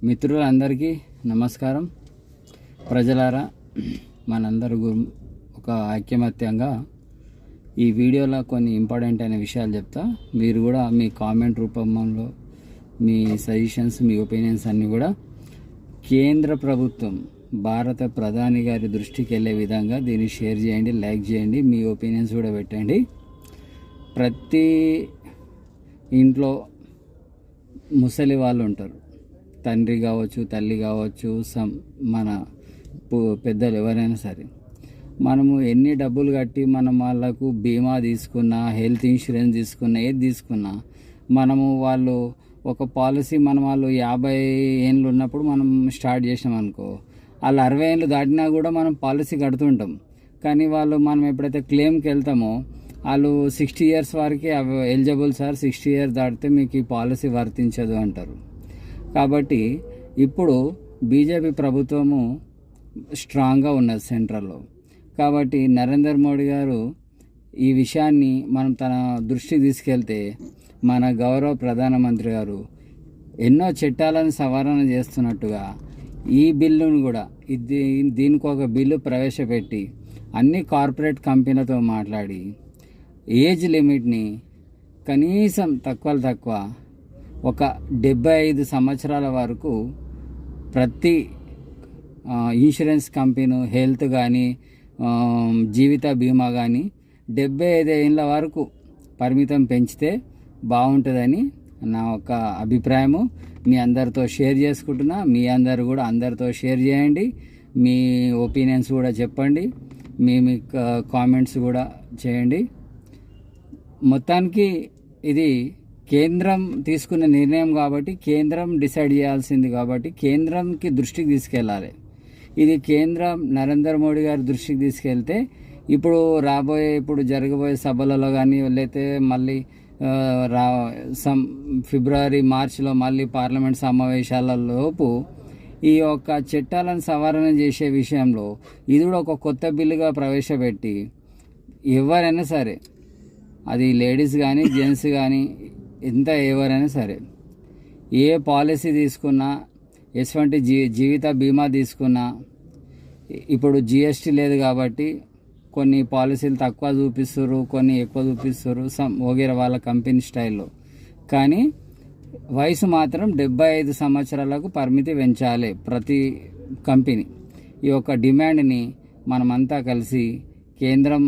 మిత్రులందరికీ నమస్కారం. ప్రజలారా, మనందరూ ఒక ఐక్యమత్యంగా ఈ వీడియోలో కొన్ని ఇంపార్టెంట్ అయిన విషయాలు చెప్తా. మీరు కూడా మీ కామెంట్ రూపంలో మీ సజెషన్స్, మీ ఒపీనియన్స్ అన్నీ కూడా కేంద్ర ప్రభుత్వం, భారత ప్రధాని గారి దృష్టికి వెళ్ళే విధంగా దీన్ని షేర్ చేయండి, లైక్ చేయండి, మీ ఒపీనియన్స్ కూడా పెట్టండి. ప్రతి ఇంట్లో ముసలి వాళ్ళు ఉంటారు. తండ్రి కావచ్చు, తల్లి కావచ్చు, మన పెద్దలు ఎవరైనా సరే, మనము ఎన్ని డబ్బులు కట్టి మనం వాళ్ళకు బీమా తీసుకున్నా, హెల్త్ ఇన్సూరెన్స్ తీసుకున్నా, ఏది తీసుకున్నా, మనము వాళ్ళు ఒక పాలసీ వాళ్ళు 50 ఏళ్ళు ఉన్నప్పుడు మనం స్టార్ట్ చేసినాం అనుకో, వాళ్ళు 60 ఏళ్ళు దాటినా కూడా మనం పాలసీ కడుతుంటాం. కానీ మనం ఎప్పుడైతే క్లెయిమ్కి వెళ్తామో వాళ్ళు 60 ఇయర్స్ వరకే ఎలిజిబుల్ సార్, 60 ఇయర్స్ దాటితే మీకు ఈ పాలసీ వర్తించదు అంటారు. కాబట్టి ఇప్పుడు బీజేపీ ప్రభుత్వము స్ట్రాంగ్గా ఉన్నది సెంట్రల్లో. కాబట్టి నరేంద్ర మోడీ గారు ఈ విషయాన్ని మనం తన దృష్టికి తీసుకెళ్తే, మన గౌరవ ప్రధానమంత్రి గారు ఎన్నో చట్టాలను సవరణ చేస్తున్నట్టుగా ఈ బిల్లును కూడా దీనికి ఒక బిల్లు ప్రవేశపెట్టి అన్ని కార్పొరేట్ కంపెనీలతో మాట్లాడి ఏజ్ లిమిట్ని కనీసం తక్కువ ఒక 75 సంవత్సరాల వరకు ప్రతి ఇన్సూరెన్స్ కంపెనీ, హెల్త్ కానీ, జీవిత బీమా కానీ 75 ఏళ్ళ వరకు పరిమితం పెంచితే బాగుంటుందని నా ఒక అభిప్రాయము. మీ అందరితో షేర్ చేసుకుంటున్నా. మీ అందరు కూడా అందరితో షేర్ చేయండి. మీ ఒపీనియన్స్ కూడా చెప్పండి. మీ కామెంట్స్ కూడా చేయండి. మొత్తానికి ఇది కేంద్రం తీసుకున్న నిర్ణయం కాబట్టి, కేంద్రం డిసైడ్ చేయాల్సింది కాబట్టి కేంద్రంకి దృష్టికి తీసుకెళ్ళాలి. ఇది కేంద్రం నరేంద్ర మోడీ గారి దృష్టికి తీసుకెళ్తే ఇప్పుడు జరగబోయే సభలలో కానీ, లేకపోతే మళ్ళీ ఫిబ్రవరి మార్చిలో మళ్ళీ పార్లమెంట్ సమావేశాలలోపు ఈ యొక్క చట్టాలను సవరణ చేసే విషయంలో ఇది కూడా ఒక కొత్త బిల్లుగా ప్రవేశపెట్టి ఎవరైనా సరే, అది లేడీస్ కానీ, జెంట్స్ కానీ, ఎవరైనా సరే, ఏ పాలసీ తీసుకున్నా, ఎటువంటి జీవిత బీమా తీసుకున్నా, ఇప్పుడు జిఎస్టీ లేదు కాబట్టి కొన్ని పాలసీలు తక్కువ చూపిస్తారు, కొన్ని ఎక్కువ చూపిస్తారు, వగేరా వాళ్ళ కంపెనీ స్టైల్లో. కానీ వయసు మాత్రం 75 సంవత్సరాలకు పరిమితి పెంచాలి ప్రతి కంపెనీ. ఈ యొక్క డిమాండ్ని మనమంతా కలిసి కేంద్రం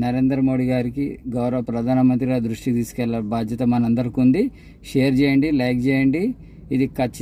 నరేంద్ర మోడీ గారికి, గౌరవ ప్రధానమంత్రి గారి దృష్టికి తీసుకెళ్లే బాధ్యత మనందరికీ ఉంది. షేర్ చేయండి, లైక్ చేయండి. ఇది ఖచ్చితంగా